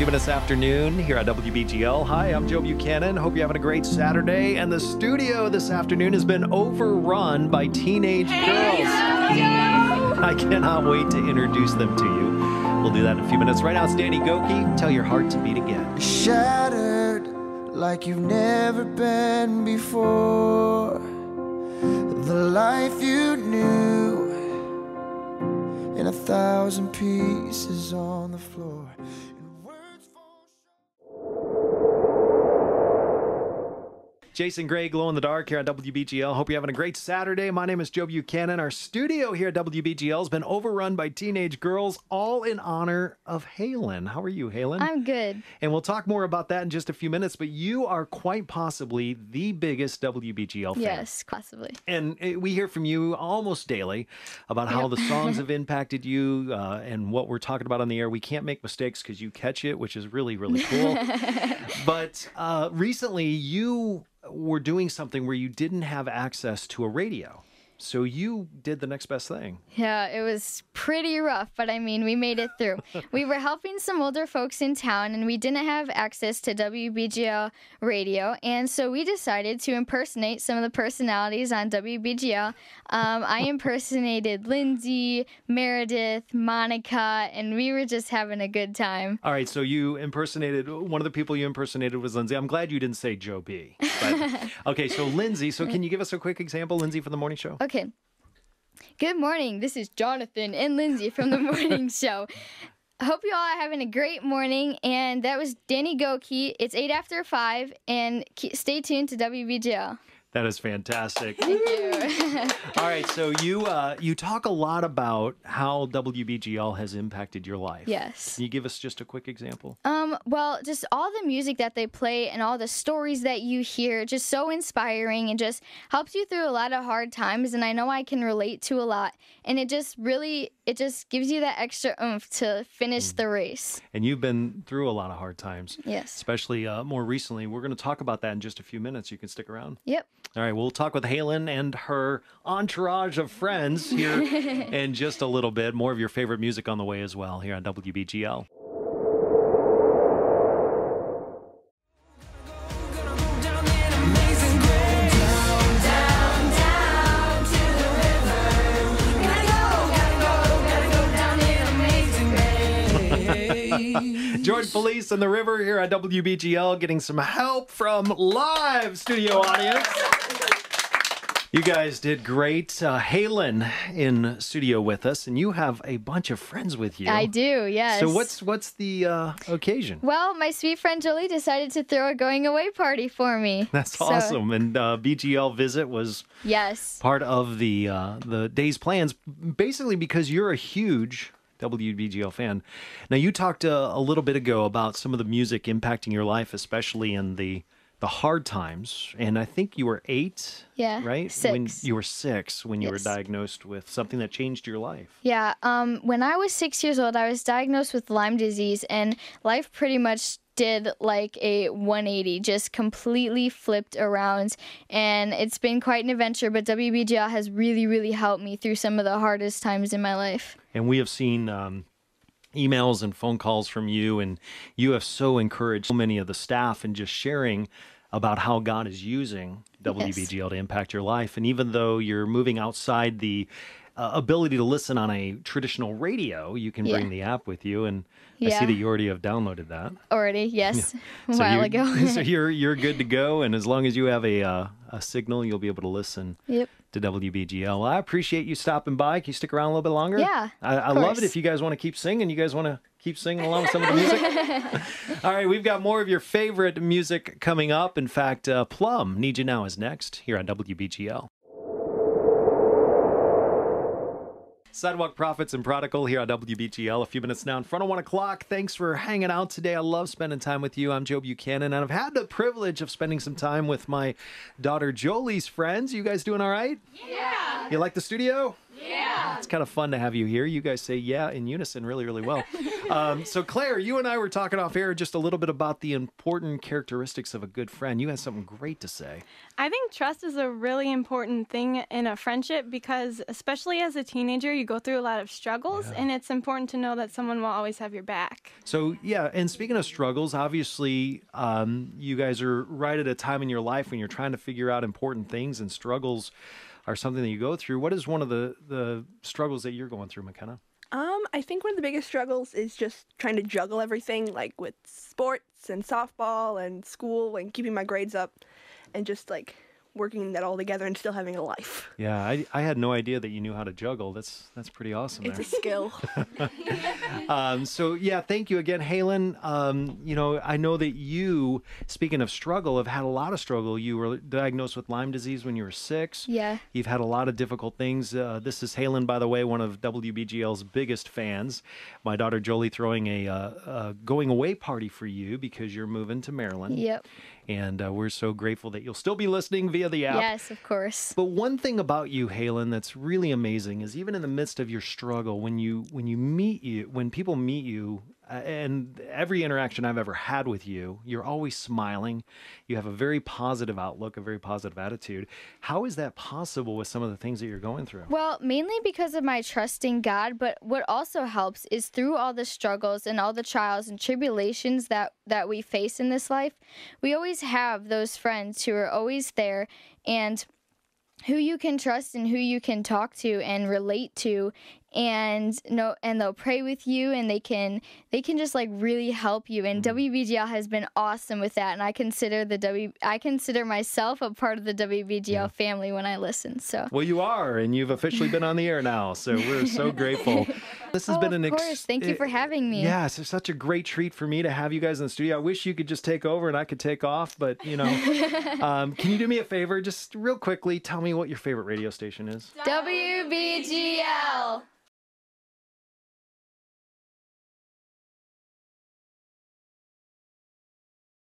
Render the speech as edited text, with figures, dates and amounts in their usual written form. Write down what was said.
giving us afternoon here at WBGL. Hi, I'm Joe Buchanan. Hope you're having a great Saturday. And the studio this afternoon has been overrun by teenage girls. I cannot wait to introduce them to you. We'll do that in a few minutes. Right now, it's Danny Goki. Tell your heart to beat again. Shattered like you've never been before. The life you knew in 1,000 pieces on the floor. And words fall Jason Gray, Glow in the Dark here at WBGL. Hope you're having a great Saturday. My name is Joe Buchanan. Our studio here at WBGL has been overrun by teenage girls, all in honor of Halyn. How are you, Halyn? I'm good. And we'll talk more about that in just a few minutes, but you are quite possibly the biggest WBGL fan. Yes, possibly. And we hear from you almost daily about how the songs have impacted you and what we're talking about on the air. We can't make mistakes because you catch it, which is really, really cool. But recently you were doing something where you didn't have access to a radio. So you did the next best thing. Yeah, it was pretty rough, but I mean, we made it through. We were helping some older folks in town, and we didn't have access to WBGL radio, and so we decided to impersonate some of the personalities on WBGL. I impersonated Lindsay, Meredith, Monica, and we were just having a good time. All right, so you impersonated, one of the people you impersonated was Lindsay. I'm glad you didn't say JoeB. But, okay, so Lindsay, so can you give us a quick example, Lindsay, from the morning show? Okay. Good morning. This is Jonathan and Lindsay from the morning show. Hope you all are having a great morning. And that was Danny Goki. It's 8 after 5. And stay tuned to WBGL. That is fantastic. Thank you. All right, so you talk a lot about how WBGL has impacted your life. Yes. Can you give us just a quick example? Well, just all the music that they play and all the stories that you hear, just so inspiring and just helps you through a lot of hard times. And I know I can relate to a lot. And it just gives you that extra oomph to finish the race. And you've been through a lot of hard times. Yes. Especially more recently. We're going to talk about that in just a few minutes. You can stick around. Yep. All right, we'll talk with Halyn and her entourage of friends here in just a little bit. More of your favorite music on the way as well here on WBGL. George Police and the River here at WBGL getting some help from live studio audience. You guys did great. Halyn in studio with us, and you have a bunch of friends with you. I do, yes. So what's the occasion? Well, my sweet friend Jolie decided to throw a going away party for me. That's awesome. And BGL Visit was part of the day's plans, basically because you're a huge WBGL fan. Now, you talked a little bit ago about some of the music impacting your life, especially in the hard times. And I think you were 8, right? 6. When you were 6, when you were diagnosed with something that changed your life. Yeah. When I was 6 years old, I was diagnosed with Lyme disease, and life pretty much did like a 180, just completely flipped around. And it's been quite an adventure, but WBGL has really, really helped me through some of the hardest times in my life. And we have seen emails and phone calls from you, and you have so encouraged so many of the staff and just sharing about how God is using WBGL to impact your life. And even though you're moving outside the ability to listen on a traditional radio, you can bring the app with you, and I see that you already have downloaded that. Already, yes, a while ago. So you're good to go, and as long as you have a signal, you'll be able to listen to WBGL. Well, I appreciate you stopping by. Can you stick around a little bit longer? Yeah, I love it if you guys want to keep singing. You guys want to keep singing along with some of the music? All right, we've got more of your favorite music coming up. In fact, Plum, Need You Now is next here on WBGL. Sidewalk Prophets and Prodigal here on WBGL. A few minutes now in front of 1 o'clock. Thanks for hanging out today. I love spending time with you. I'm Joe Buchanan, and I've had the privilege of spending some time with my daughter Jolie's friends. You guys doing all right? Yeah. You like the studio? Yeah. It's kind of fun to have you here. You guys say yeah in unison really, really well. So Claire, you and I were talking off air just a little bit about the important characteristics of a good friend. You had something great to say. I think trust is a really important thing in a friendship because especially as a teenager, you go through a lot of struggles and it's important to know that someone will always have your back. So yeah, and speaking of struggles, obviously you guys are right at a time in your life when you're trying to figure out important things, and struggles are something that you go through. What is one of the struggles that you're going through, McKenna? I think one of the biggest struggles is just trying to juggle everything, like with sports and softball and school and keeping my grades up and just like working that all together and still having a life. Yeah, I had no idea that you knew how to juggle. That's pretty awesome. It's a skill. So yeah, thank you again, Halyn. I know that you, speaking of struggle, have had a lot of struggle. You were diagnosed with Lyme disease when you were 6. Yeah. You've had a lot of difficult things. This is Halyn, by the way, one of WBGL's biggest fans. My daughter Jolie throwing a going away party for you because you're moving to Maryland. Yep. And we're so grateful that you'll still be listening via the app. Yes, of course. But one thing about you, Halyn, that's really amazing is even in the midst of your struggle, when people meet you, and every interaction I've ever had with you, you're always smiling. You have a very positive outlook, a very positive attitude. How is that possible with some of the things that you're going through? Well, mainly because of my trust in God, but what also helps is through all the struggles and all the trials and tribulations that we face in this life, we always have those friends who are always there and who you can trust and who you can talk to and relate to, and they'll pray with you, and they can just like really help you. And WBGL has been awesome with that, and I consider myself a part of the WBGL family when I listen. So well, you are, and you've officially been on the air now, so we're so grateful. This has been of course. Thank you for having me. Yeah, it's such a great treat for me to have you guys in the studio. I wish you could just take over and I could take off, but can you do me a favor, just real quickly, tell me what your favorite radio station is? WBGL.